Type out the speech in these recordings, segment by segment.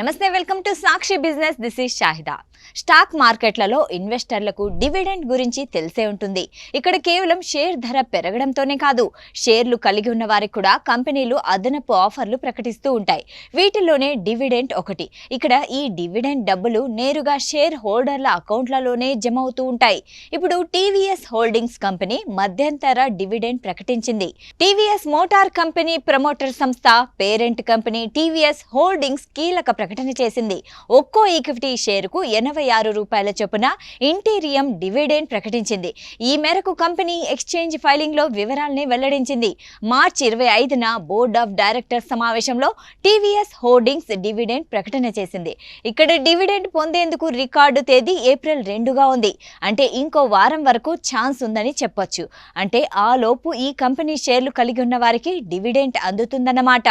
నమస్తే, welcome to Sakshi business. This is Shahida. Stock మార్కెట్లలో ఇన్వెస్టర్లకు డివిడెండ్ గురించి తెలిసే ఉంటుంది. ఇక్కడ కేవలం షేర్ ధర పెరగడంతోనే కాదు, షేర్లు కలిగి ఉన్న వారికి కూడా కంపెనీలు అదనపు ఆఫర్లు ప్రకటిస్తూ ఉంటాయి. వీటిలోనే డివిడెండ్ ఒకటి. ఇక్కడ ఈ డివిడెండ్ డబ్బులు నేరుగా షేర్ హోల్డర్ల అకౌంట్లలోనే జమ అవుతూ ఉంటాయి. ఇప్పుడు టీవీఎస్ హోల్డింగ్స్ కంపెనీ మధ్యంతర డివిడెండ్ ప్రకటించింది. టీవీఎస్ మోటార్ కంపెనీ ప్రమోటర్ సంస్థ పేరెంట్ కంపెనీ టీవీఎస్ హోల్డింగ్స్ కీలక ప్రకటన చేసింది. ఒక్కో ఈక్విటీ షేరుకు 86 రూపాయల చొప్పున ఇంటీరియం డివిడెండ్ ప్రకటించింది. ఈ మేరకు కంపెనీ ఎక్స్చేంజ్ ఫైలింగ్ లో వివరాల్ని వెల్లడించింది. మార్చి 25న బోర్డ్ ఆఫ్ డైరెక్టర్స్ సమావేశంలో టీవీఎస్ హోల్డింగ్స్ డివిడెండ్ ప్రకటన చేసింది. ఇక్కడ డివిడెండ్ పొందేందుకు రికార్డు తేదీ ఏప్రిల్ 2గా ఉంది. అంటే ఇంకో వారం వరకు ఛాన్స్ ఉందని చెప్పొచ్చు. అంటే ఆ లోపు ఈ కంపెనీ షేర్లు కలిగి ఉన్న వారికి డివిడెండ్ అందుతుందన్నమాట.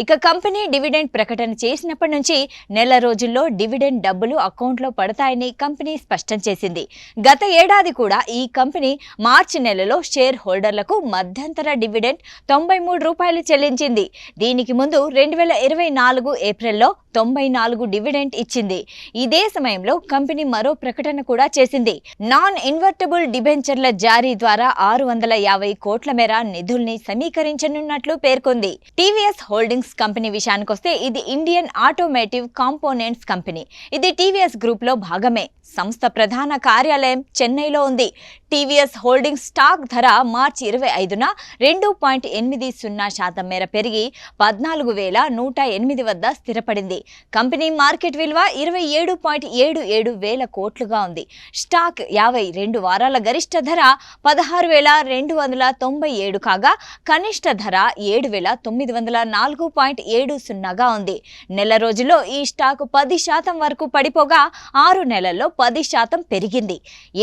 ఇక కంపెనీ డివిడెండ్ ప్రకటన చేసినప్పటి నుంచి నెల రోజుల్లో డివిడెండ్ డబ్బులు అకౌంట్లో పడతాయని కంపెనీ స్పష్టం చేసింది. గత ఏడాది కూడా ఈ కంపెనీ మార్చి నెలలో షేర్ హోల్డర్లకు మధ్యంతర డివిడెండ్ 93 రూపాయలు చెల్లించింది. దీనికి ముందు 2024 ఏప్రిల్లో 94 డివిడెండ్ ఇచ్చింది. ఇదే సమయంలో కంపెనీ మరో ప్రకటన కూడా చేసింది. నాన్ ఇన్వర్టబుల్ డిబెంచర్ల జారీ ద్వారా 650 కోట్ల మేర నిధుల్ని సమీకరించనున్నట్లు పేర్కొంది. టీవీఎస్ హోల్డింగ్స్ కంపెనీ విషయానికొస్తే ఇది ఇండియన్ ఆటోమేటివ్ కాంపోనెంట్స్ కంపెనీ. ఇది టీవీఎస్ గ్రూప్ లో భాగమే. సంస్థ ప్రధాన కార్యాలయం చెన్నైలో ఉంది. టీవీఎస్ హోల్డింగ్స్ స్టాక్ ధర మార్చి 25న 2.80% మేర పెరిగి 14,108 వద్ద స్థిరపడింది. కంపెనీ మార్కెట్ విలువ 27.77 వేల కోట్లుగా ఉంది. స్టాక్ 52 వారాల గరిష్ట ధర 16,297 కాగా కనిష్ట ధర 7,904.70గా ఉంది. నెల రోజుల్లో ఈ స్టాక్ 10% వరకు పడిపోగా 6 నెలల్లో 10% పెరిగింది.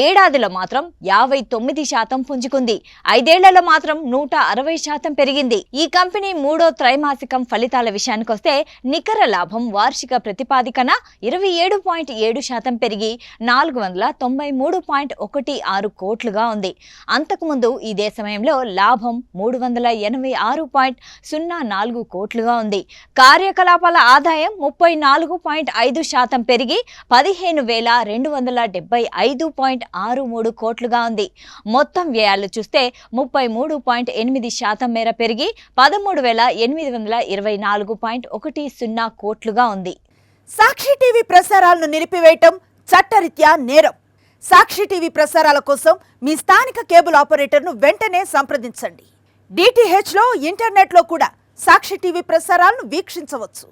ఏడాదిలో మాత్రం 59% పుంజుకుంది. 5 ఏళ్లలో మాత్రం 160% పెరిగింది. ఈ కంపెనీ మూడో త్రైమాసికం ఫలితాల విషయానికొస్తే నికర లాభం వార్షిక ప్రతిపాదికన 27.7% పెరిగి 493.16 కోట్లుగా ఉంది. అంతకుముందు ఇదే సమయంలో లాభం 386.04 కోట్లుగా ఉంది. కార్యకలాపాల ఆదాయం 34.5% పెరిగి 15,275.63 కోట్లుగా ఉంది. మొత్తం వ్యయాలు చూస్తే 33.8% మేర పెరిగి 13,824.10 కోట్లుగా ఉంది. సాక్షి టీవీ ప్రసారాలను నిలిపివేయటం చట్టరీత్యా నేరం. సాక్షి టీవీ ప్రసారాల కోసం మీ స్థానిక కేబుల్ ఆపరేటర్ను వెంటనే సంప్రదించండి. DTHలో ఇంటర్నెట్లో కూడా సాక్షి టీవీ ప్రసారాలను వీక్షించవచ్చు.